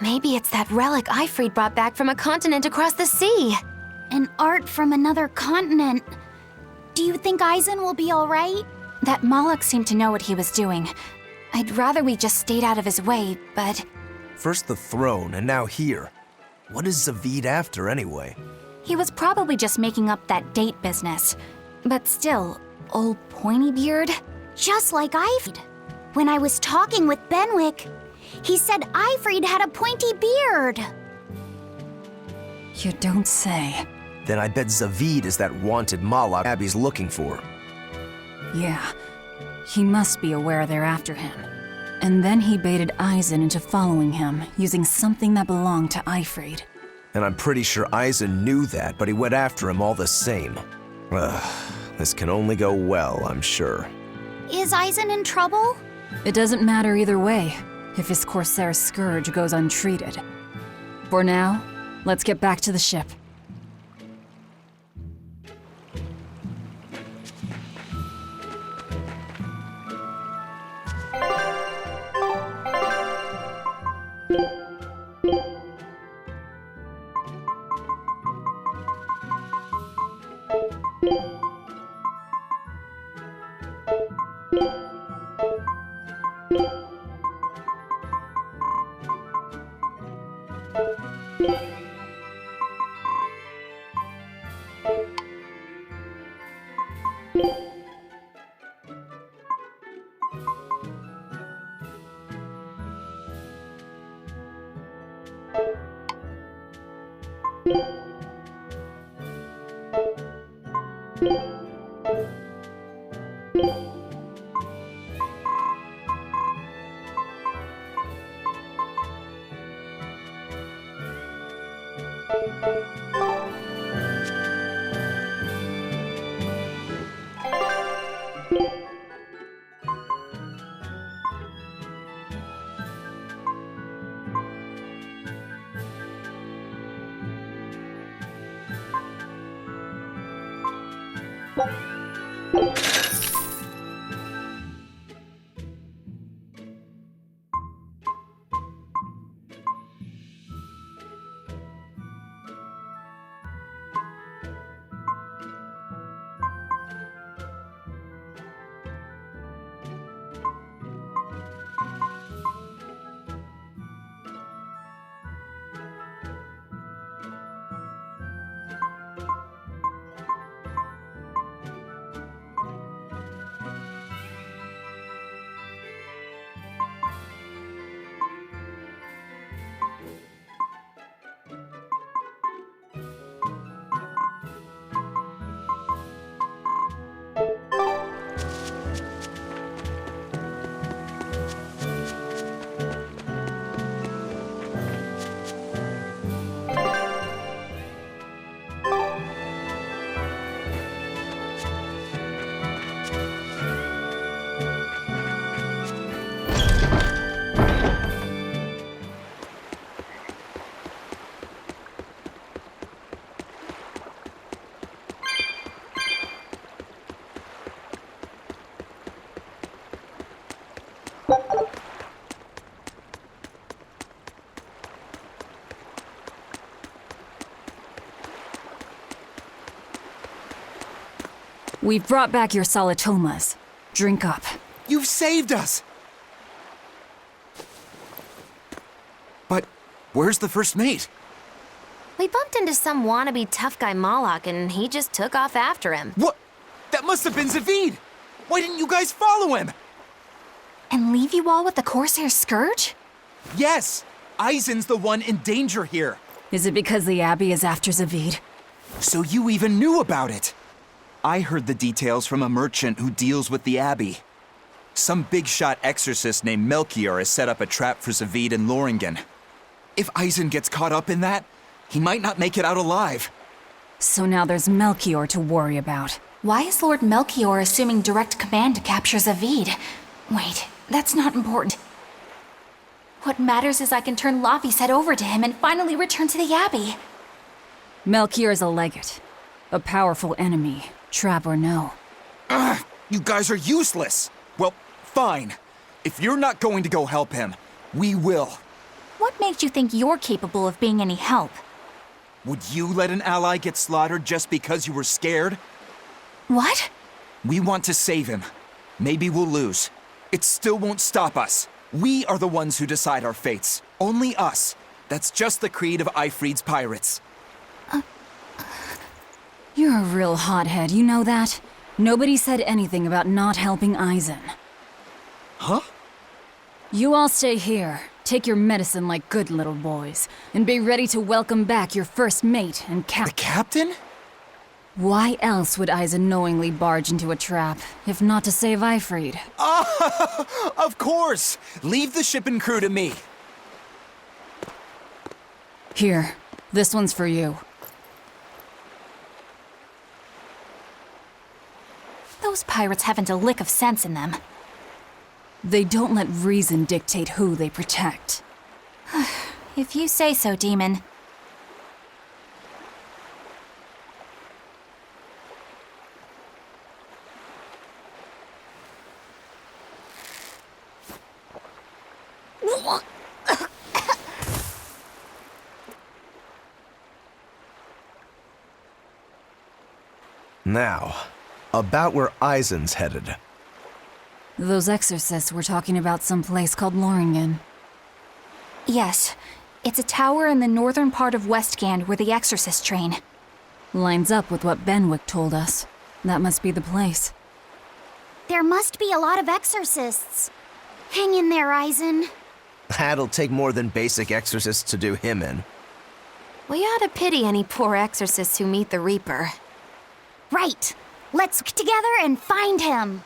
Maybe it's that relic Ifrid brought back from a continent across the sea. An art from another continent. Do you think Aizen will be all right? That Moloch seemed to know what he was doing. I'd rather we just stayed out of his way, but First the throne, and now here. What is Zavid after, anyway? he was probably just making up that date business. But still, old Pointybeard? Just like Ifrid. When I was talking with Benwick, he said Ifrid had a pointy beard. You don't say. Then I bet Zavid is that wanted Moloch Abby's looking for. Yeah, he must be aware they're after him. And then he baited Aizen into following him, using something that belonged to Ifrid. And I'm pretty sure Aizen knew that, but he went after him all the same. This can only go well, I'm sure. Is Aizen in trouble? It doesn't matter either way, if his Corsair scourge goes untreated. For now, let's get back to the ship. We've brought back your solitomas. Drink up. You've saved us! But where's the first mate? We bumped into some wannabe tough guy Moloch, and he just took off after him. What? That must have been Zavid! Why didn't you guys follow him? And leave you all with the Corsair Scourge? Yes! Eisen's the one in danger here. Is it because the Abbey is after Zavid? So you even knew about it? I heard the details from a merchant who deals with the Abbey. Some big-shot exorcist named Melchior has set up a trap for Zavid and Loringen. If Eisen gets caught up in that, he might not make it out alive. So now there's Melchior to worry about. Why is Lord Melchior assuming direct command to capture Zavid? Wait, that's not important. What matters is I can turn Lavi's head over to him and finally return to the Abbey. Melchior is a legate. A powerful enemy, trap or no. Ugh, you guys are useless! Well, fine. If you're not going to go help him, we will. What makes you think you're capable of being any help? Would you let an ally get slaughtered just because you were scared? What? We want to save him. Maybe we'll lose. It still won't stop us. We are the ones who decide our fates. Only us. That's just the creed of Eifried's pirates. You're a real hothead, you know that? Nobody said anything about not helping Eisen. Huh? You all stay here, take your medicine like good little boys, and be ready to welcome back your first mate and captain. The captain? Why else would Eisen knowingly barge into a trap, if not to save Eifried? Of course! Leave the ship and crew to me. Here, this one's for you. Those pirates haven't a lick of sense in them. They don't let reason dictate who they protect. If you say so, Demon. Now, about where Eisen's headed. Those exorcists were talking about some place called Loringen. Yes, it's a tower in the northern part of Westgand where the exorcists train. Lines up with what Benwick told us. That must be the place. There must be a lot of exorcists. Hang in there, Eisen. That'll take more than basic exorcists to do him in. We ought to pity any poor exorcists who meet the Reaper. Right. Let's get together and find him.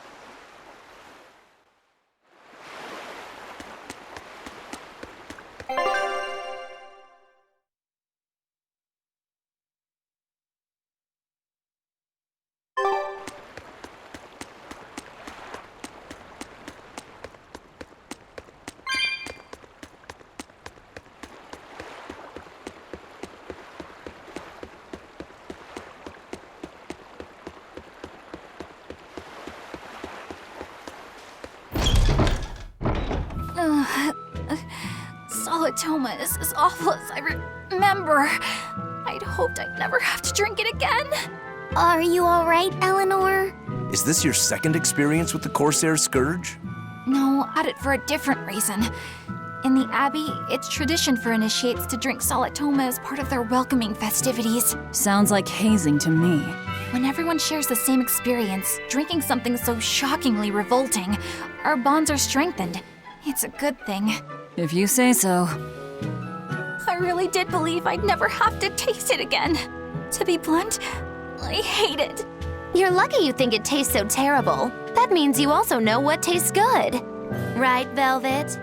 Solitoma is as awful as I remember. I'd hoped I'd never have to drink it again. Are you all right, Eleanor? Is this your second experience with the Corsair Scourge? No, at it for a different reason. In the Abbey, it's tradition for initiates to drink Solitoma as part of their welcoming festivities. Sounds like hazing to me. When everyone shares the same experience, drinking something so shockingly revolting, our bonds are strengthened. It's a good thing. If you say so. I really did believe I'd never have to taste it again. To be blunt, I hate it. You're lucky you think it tastes so terrible. That means you also know what tastes good. Right, Velvet?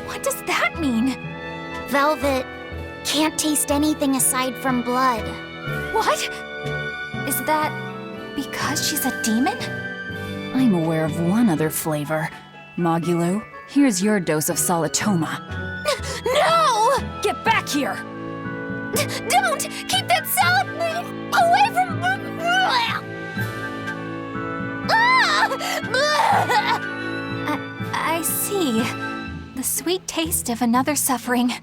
What does that mean? Velvet can't taste anything aside from blood. What? Is that because she's a demon? I'm aware of one other flavor. Mogulu, here's your dose of Solitoma. No! Get back here! Don't! Keep that salad away from... I see. The sweet taste of another suffering.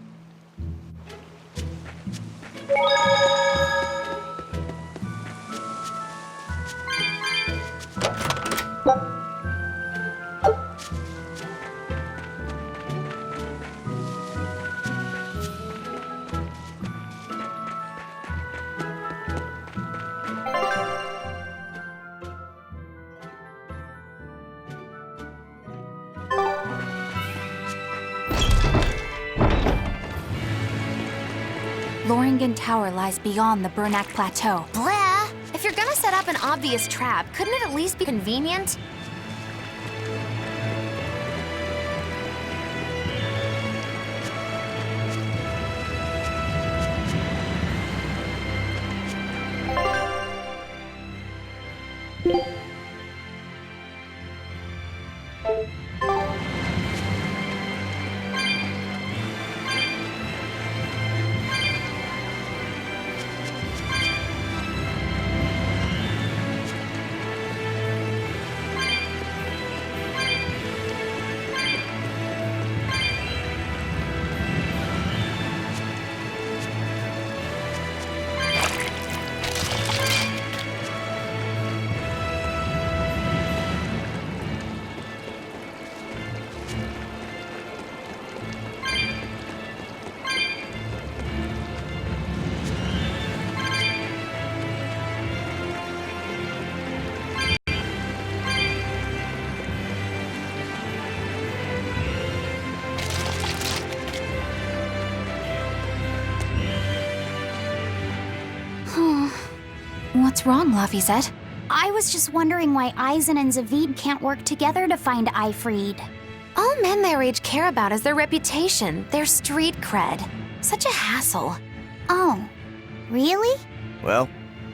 Loringen Tower lies beyond the Bernac Plateau. Blah! If you're gonna set up an obvious trap, couldn't it at least be convenient? What's wrong, Lafayette? I was just wondering why Eisen and Zavid can't work together to find Eifried. All men their age care about is their reputation, their street cred. Such a hassle. Oh, really? Well,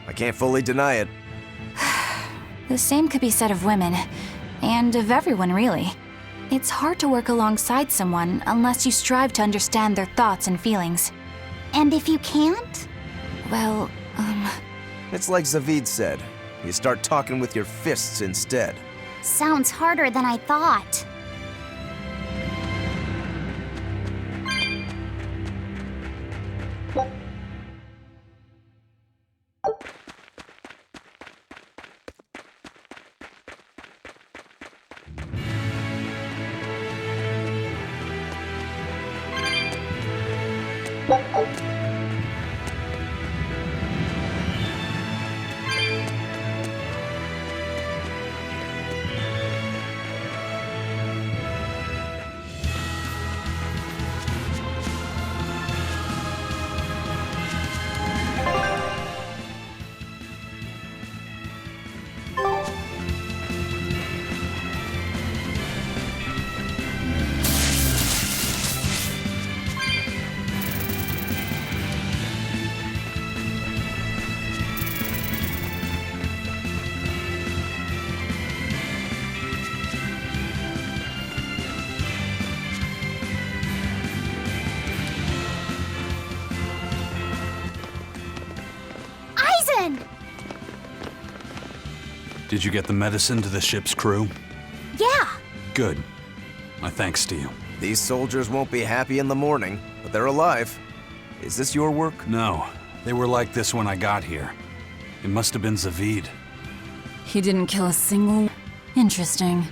I can't fully deny it. The same could be said of women, and of everyone, really. It's hard to work alongside someone unless you strive to understand their thoughts and feelings. And if you can't? Well, It's like Zavid said. You start talking with your fists instead. Sounds harder than I thought. Did you get the medicine to the ship's crew? Yeah. Good. My thanks to you. These soldiers won't be happy in the morning, but they're alive. Is this your work? No. They were like this when I got here. It must have been Zavid. He didn't kill a single... Interesting.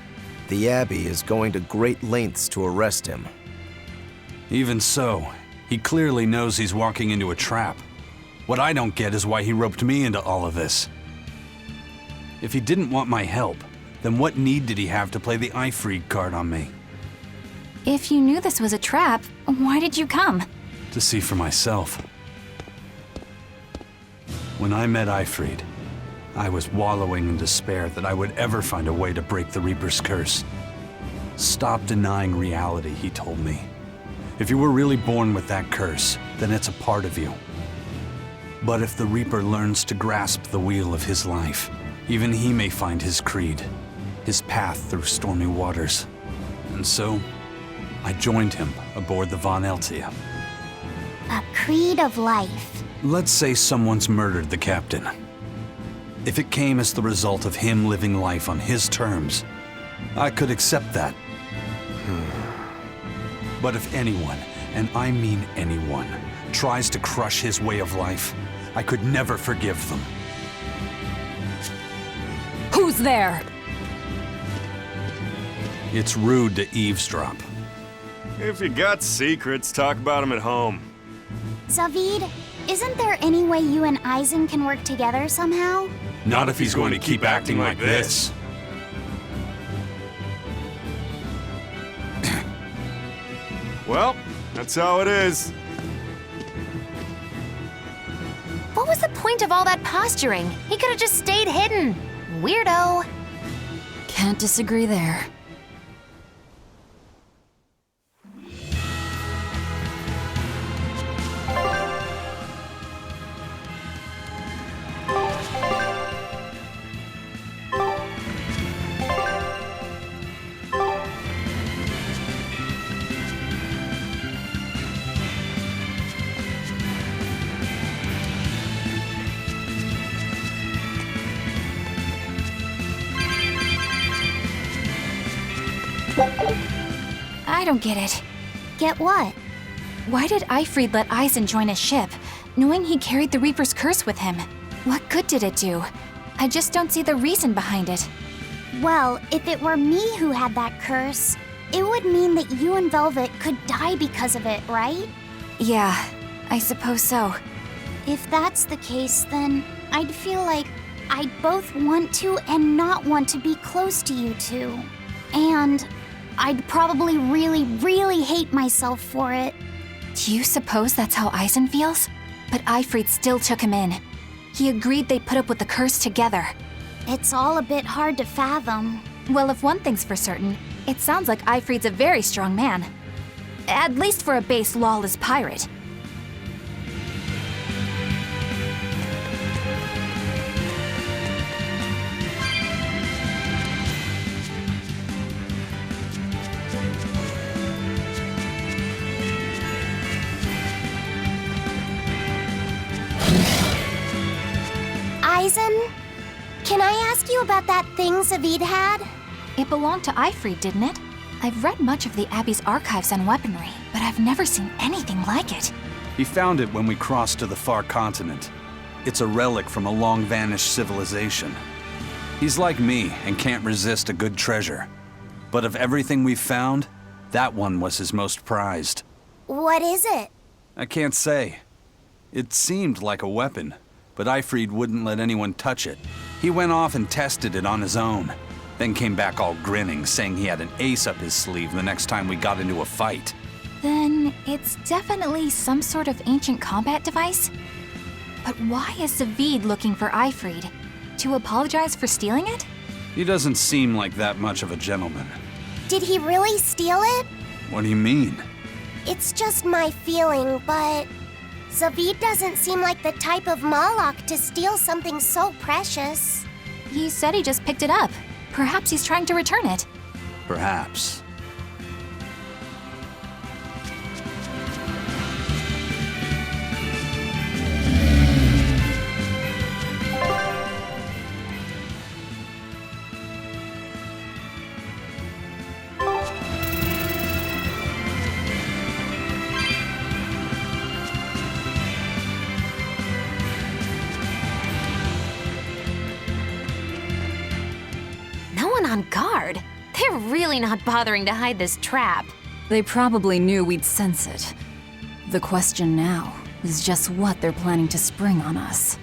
The Abbey is going to great lengths to arrest him. Even so, he clearly knows he's walking into a trap. What I don't get is why he roped me into all of this. If he didn't want my help, then what need did he have to play the Eifried card on me? if you knew this was a trap, why did you come? To see for myself. When I met Eifried, I was wallowing in despair that I would ever find a way to break the Reaper's curse. Stop denying reality, he told me. If you were really born with that curse, then it's a part of you. But if the Reaper learns to grasp the wheel of his life, even he may find his creed, his path through stormy waters. And so, I joined him aboard the Von Eltia. A creed of life. Let's say someone's murdered the captain. If it came as the result of him living life on his terms, I could accept that. But if anyone, and I mean anyone, tries to crush his way of life, I could never forgive them. Who's there? It's rude to eavesdrop. If you got secrets, talk about them at home. Zavid, isn't there any way you and Eisen can work together somehow? Not if he's going to keep acting like this. Well, that's how it is. What was the point of all that posturing? He could have just stayed hidden. Weirdo. Can't disagree there. I don't get it. Get what? Why did Eifried let Eisen join his ship, knowing he carried the Reaper's curse with him? What good did it do? I just don't see the reason behind it. Well, if it were me who had that curse, it would mean that you and Velvet could die because of it, right? Yeah, I suppose so. If that's the case, then I'd feel like I'd both want to and not want to be close to you two. And I'd probably really hate myself for it. Do you suppose that's how Eisen feels? But Eifried still took him in. He agreed they'd put up with the curse together. It's all a bit hard to fathom. Well, if one thing's for certain, it sounds like Eifried's a very strong man. At least for a base, lawless pirate. Eisen, can I ask you about that thing Zavid had? It belonged to Eifried, didn't it? I've read much of the Abbey's archives on weaponry, but I've never seen anything like it. He found it when we crossed to the far continent. It's a relic from a long-vanished civilization. He's like me and can't resist a good treasure. But of everything we've found, that one was his most prized. What is it? I can't say. It seemed like a weapon, but Eifried wouldn't let anyone touch it. He went off and tested it on his own, then came back all grinning, saying he had an ace up his sleeve the next time we got into a fight. Then it's definitely some sort of ancient combat device? But why is Zavid looking for Eifried? To apologize for stealing it? He doesn't seem like that much of a gentleman. Did he really steal it? What do you mean? It's just my feeling, but Zavid doesn't seem like the type of Malak to steal something so precious. He said he just picked it up. Perhaps he's trying to return it. Perhaps. On guard? They're really not bothering to hide this trap. They probably knew we'd sense it. The question now is just what they're planning to spring on us.